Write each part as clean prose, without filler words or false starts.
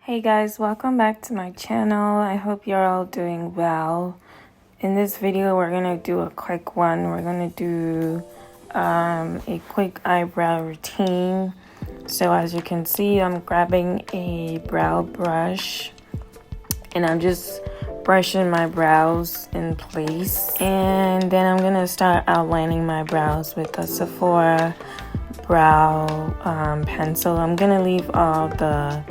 Hey guys, welcome back to my channel. I hope you're all doing well. In this video, we're gonna do a quick one. We're gonna do a quick eyebrow routine. So as you can see, I'm grabbing a brow brush and I'm just brushing my brows in place. And then I'm gonna start outlining my brows with a Sephora brow pencil. I'm gonna leave all the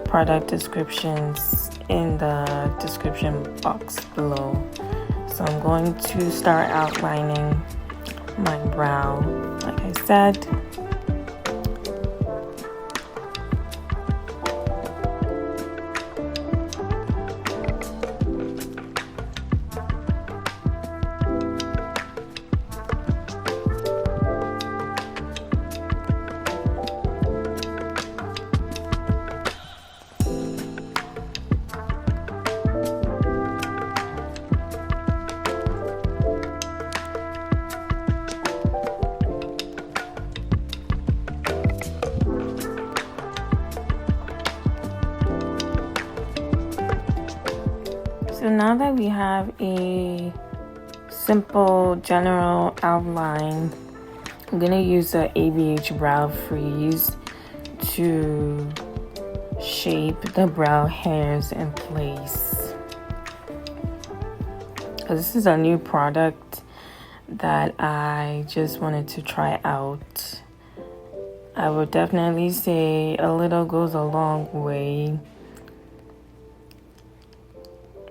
product descriptions in the description box below. So I'm going to start outlining my brow, like I said. So now that we have a simple general outline, I'm going to use the ABH Brow Freeze to shape the brow hairs in place. So this is a new product that I just wanted to try out. I would definitely say a little goes a long way.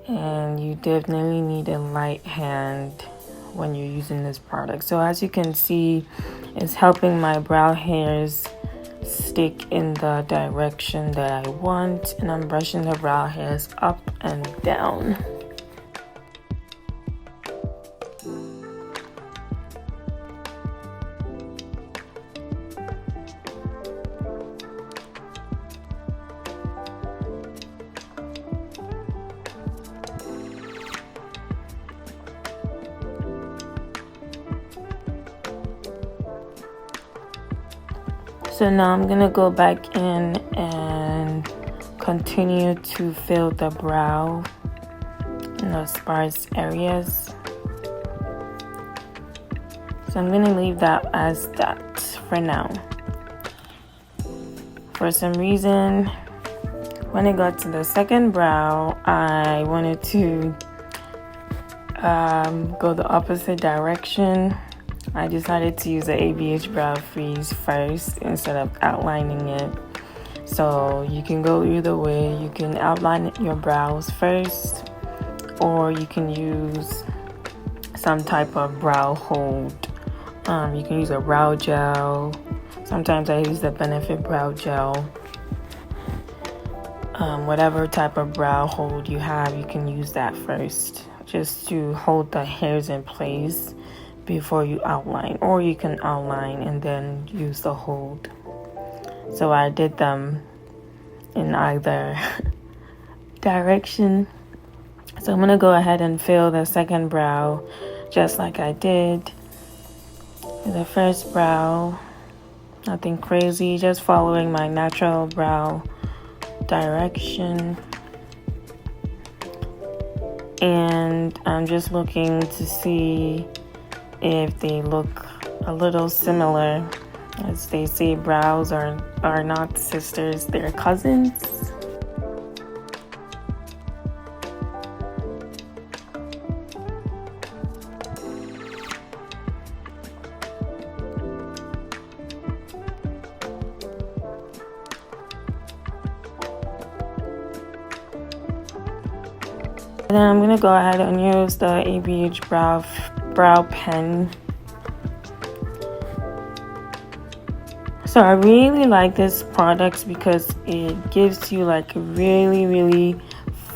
And you definitely need a light hand when you're using this product. So as you can see, it's helping my brow hairs stick in the direction that I want, and I'm brushing the brow hairs up and down. So now I'm gonna go back in and continue to fill the brow in the sparse areas. So I'm gonna leave that as that for now. For some reason, when I got to the second brow, I wanted to go the opposite direction. I decided to use the ABH Brow Freeze first instead of outlining it. So you can go either way. You can outline your brows first, or you can use some type of brow hold. You can use a brow gel. Sometimes I use the Benefit Brow Gel. Whatever type of brow hold you have, you can use that first, just to hold the hairs in place before you outline, or you can outline and then use the hold. So I did them in either direction. So I'm gonna go ahead and fill the second brow just like I did with the first brow. Nothing crazy, just following my natural brow direction. And I'm just looking to see if they look a little similar. As they say, brows are not sisters, they're cousins. And then I'm gonna go ahead and use the ABH Brow Pen. So I really like this product because it gives you like really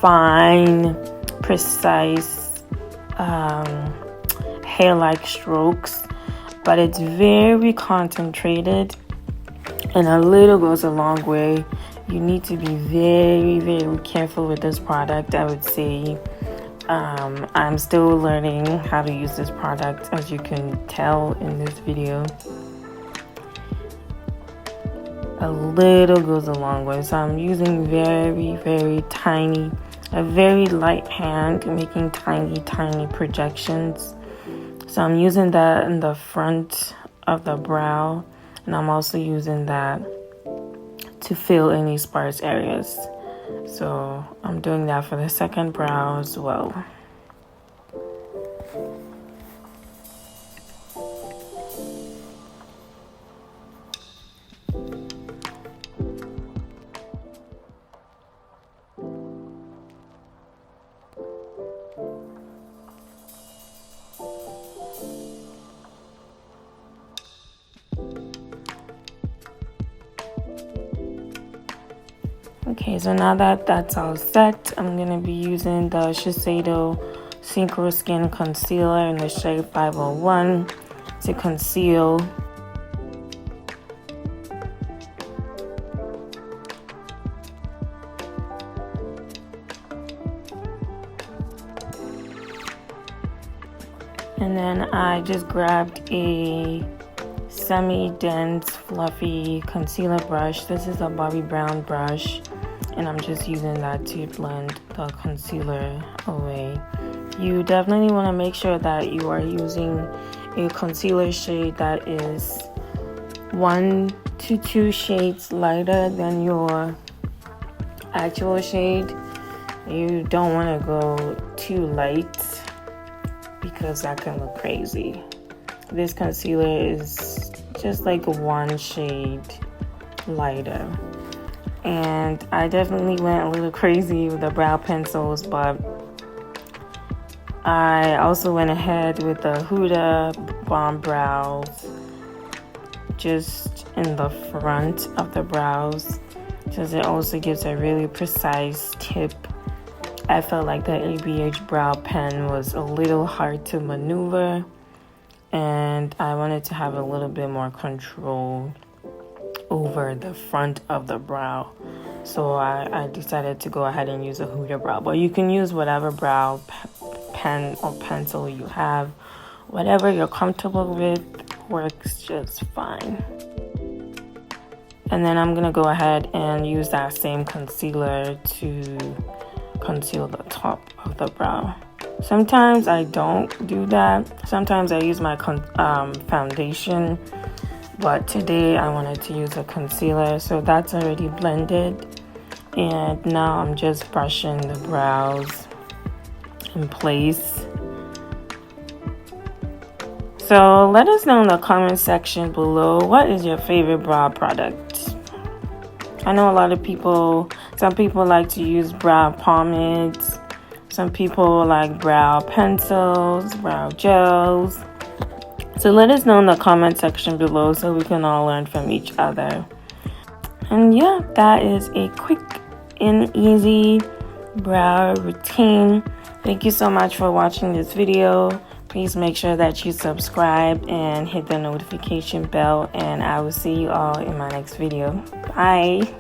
fine, precise hair-like strokes, but it's very concentrated, and a little goes a long way. You need to be very careful with this product, I would say. I'm still learning how to use this product, as you can tell in this video. a little goes a long way. So I'm using very tiny, a very light hand, making tiny projections. So I'm using that in the front of the brow, and I'm also using that to fill any sparse areas. So I'm doing that for the second brow as well. Okay, so now that that's all set, I'm going to be using the Shiseido Synchro Skin Concealer in the shade 501 to conceal. And then I just grabbed a semi-dense fluffy concealer brush. This is a Bobbi Brown brush, and I'm just using that to blend the concealer away. You definitely want to make sure that you are using a concealer shade that is 1 to 2 shades lighter than your actual shade. You don't want to go too light because that can look crazy. This concealer is just like 1 shade lighter. And I definitely went a little crazy with the brow pencils, but I also went ahead with the Huda Bomb Brows just in the front of the brows, because it also gives a really precise tip. I felt like the ABH Brow Pen was a little hard to maneuver, and I wanted to have a little bit more control over the front of the brow. So I decided to go ahead and use a Huda Brow. But you can use whatever brow pen or pencil you have. Whatever you're comfortable with works just fine. And then I'm going to go ahead and use that same concealer to conceal the top of the brow. Sometimes I don't do that. Sometimes I use my foundation, but today I wanted to use a concealer, so that's already blended. And now I'm just brushing the brows in place. So let us know in the comment section below, what is your favorite brow product? I know a lot of people, some people like to use brow pomades. Some people like brow pencils, brow gels. So let us know in the comment section below so we can all learn from each other. And yeah, that is a quick and easy brow routine. Thank you so much for watching this video. Please make sure that you subscribe and hit the notification bell, and I will see you all in my next video. Bye.